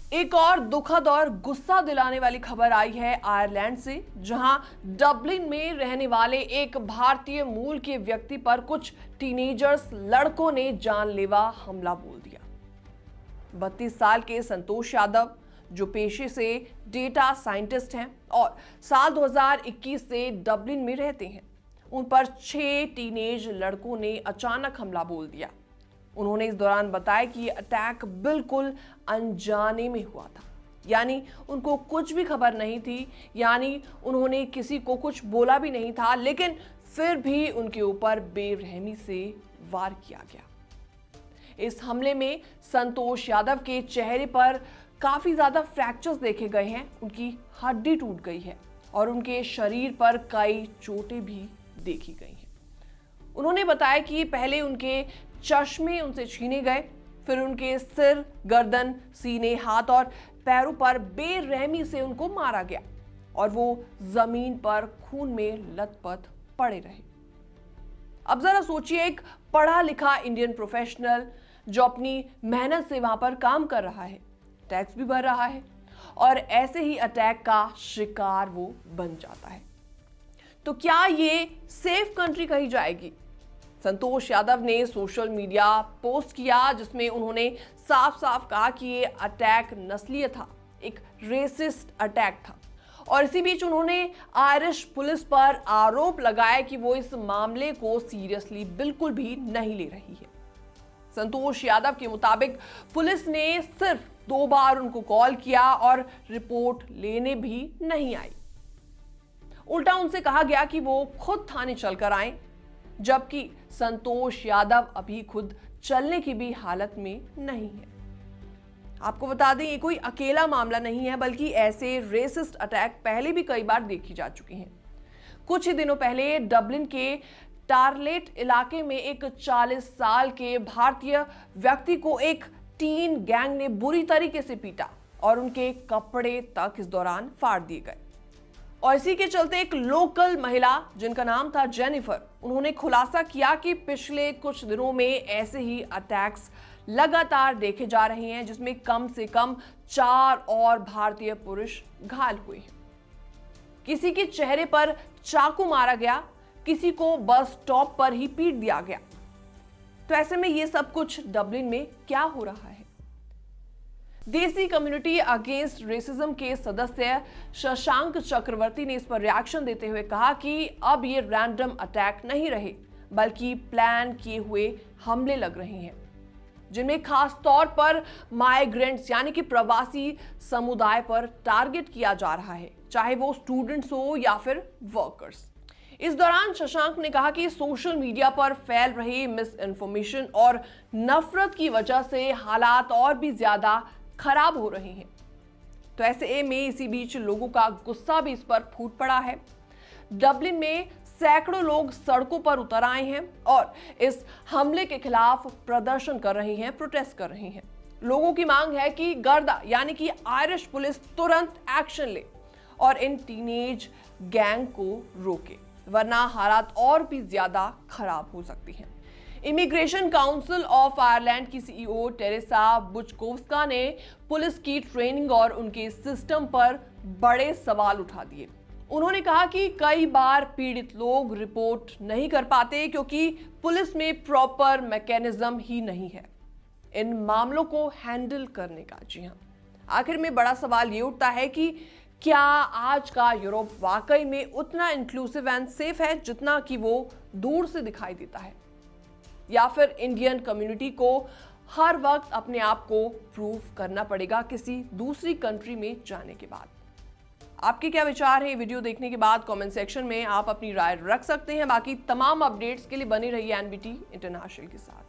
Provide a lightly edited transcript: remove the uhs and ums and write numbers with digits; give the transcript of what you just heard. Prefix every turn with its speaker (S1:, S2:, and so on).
S1: एक और दुखद और गुस्सा दिलाने वाली खबर आई है आयरलैंड से, जहां डबलिन में रहने वाले एक भारतीय मूल के व्यक्ति पर कुछ टीनेजर्स लड़कों ने जानलेवा हमला बोल दिया। 32 साल के संतोष यादव, जो पेशे से डेटा साइंटिस्ट हैं और साल 2021 से डबलिन में रहते हैं, उन पर 6 टीनेज लड़कों ने अचानक हमला बोल दिया। उन्होंने इस दौरान बताया कि ये अटैक बिल्कुल अनजाने में हुआ था, यानी उनको कुछ भी खबर नहीं थी, यानी उन्होंने किसी को कुछ बोला भी नहीं था, लेकिन फिर भी उनके ऊपर बेरहमी से वार किया गया। इस हमले में संतोष यादव के चेहरे पर काफी ज्यादा फ्रैक्चर्स देखे गए हैं, उनकी हड्डी टूट गई है और उनके शरीर पर कई चोटें भी देखी गई हैं। उन्होंने बताया कि पहले उनके चश्मे उनसे छीने गए, फिर उनके सिर, गर्दन, सीने, हाथ और पैरों पर बेरहमी से उनको मारा गया और वो जमीन पर खून में लथपथ पड़े रहे। अब जरा सोचिए, एक पढ़ा लिखा इंडियन प्रोफेशनल जो अपनी मेहनत से वहां पर काम कर रहा है, टैक्स भी भर रहा है, और ऐसे ही अटैक का शिकार वो बन जाता है। तो क्या ये सेफ कंट्री कही जाएगी? संतोष यादव ने सोशल मीडिया पोस्ट किया, जिसमें उन्होंने साफ साफ कहा कि ये अटैक नस्लीय था, एक रेसिस्ट अटैक था। और इसी बीच उन्होंने आयरिश पुलिस पर आरोप लगाया कि वो इस मामले को सीरियसली बिल्कुल भी नहीं ले रही है। संतोष यादव के मुताबिक पुलिस ने सिर्फ 2 बार उनको कॉल किया और रिपोर्ट लेने भी नहीं आई। उल्टा उनसे कहा गया कि वो खुद थाने चलकर आए, जबकि संतोष यादव अभी खुद चलने की भी हालत में नहीं है। आपको बता दें, ये कोई अकेला मामला नहीं है, बल्कि ऐसे रेसिस्ट अटैक पहले भी कई बार देखे जा चुके हैं। कुछ ही दिनों पहले डबलिन के टारलेट इलाके में एक 40 साल के भारतीय व्यक्ति को एक टीन गैंग ने बुरी तरीके से पीटा और उनके कपड़े तक इस दौरान फाड़ दिए गए। और इसी के चलते एक लोकल महिला, जिनका नाम था जेनिफर, उन्होंने खुलासा किया कि पिछले कुछ दिनों में ऐसे ही अटैक्स लगातार देखे जा रहे हैं, जिसमें कम से कम 4 और भारतीय पुरुष घायल हुए हैं। किसी के चेहरे पर चाकू मारा गया, किसी को बस स्टॉप पर ही पीट दिया गया। तो ऐसे में ये सब कुछ डबलिन में क्या हो रहा है? देसी कम्युनिटी अगेंस्ट रेसिज्म के सदस्य शशांक चक्रवर्ती ने इस पर रिएक्शन देते हुए कहा कि अब ये रैंडम अटैक नहीं रहे, बल्कि प्लान किए हुए हमले लग रहे हैं, जिनमें खास तौर पर माइग्रेंट्स यानी कि प्रवासी समुदाय पर टारगेट किया जा रहा है, चाहे वो स्टूडेंट्स हो या फिर वर्कर्स। इस दौरान शशांक ने कहा कि सोशल मीडिया पर फैल रही मिस इन्फॉर्मेशन और नफरत की वजह से हालात और भी ज्यादा खराब हो रहे हैं। तो ऐसे में इसी बीच लोगों का गुस्सा भी इस पर फूट पड़ा है। डबलिन में सैकड़ों लोग सड़कों पर उतर आए हैं और इस हमले के खिलाफ प्रदर्शन कर रहे हैं, प्रोटेस्ट कर रहे हैं। लोगों की मांग है कि गर्दा यानी कि आयरिश पुलिस तुरंत एक्शन ले और इन टीनेज गैंग को रोके, वरना हालात और भी ज्यादा खराब हो सकती हैं। इमिग्रेशन काउंसिल ऑफ आयरलैंड की सीईओ टेरेसा बुचकोव्स्का ने पुलिस की ट्रेनिंग और उनके सिस्टम पर बड़े सवाल उठा दिए। उन्होंने कहा कि कई बार पीड़ित लोग रिपोर्ट नहीं कर पाते क्योंकि पुलिस में प्रॉपर मैकेनिज्म ही नहीं है इन मामलों को हैंडल करने का। जी हां, आखिर में बड़ा सवाल ये उठता है कि क्या आज का यूरोप वाकई में उतना इंक्लूसिव एंड सेफ है जितना कि वो दूर से दिखाई देता है, या फिर इंडियन कम्युनिटी को हर वक्त अपने आप को प्रूव करना पड़ेगा किसी दूसरी कंट्री में जाने के बाद? आपके क्या विचार है? वीडियो देखने के बाद कमेंट सेक्शन में आप अपनी राय रख सकते हैं। बाकी तमाम अपडेट्स के लिए बने रहिए एनबीटी इंटरनेशनल के साथ।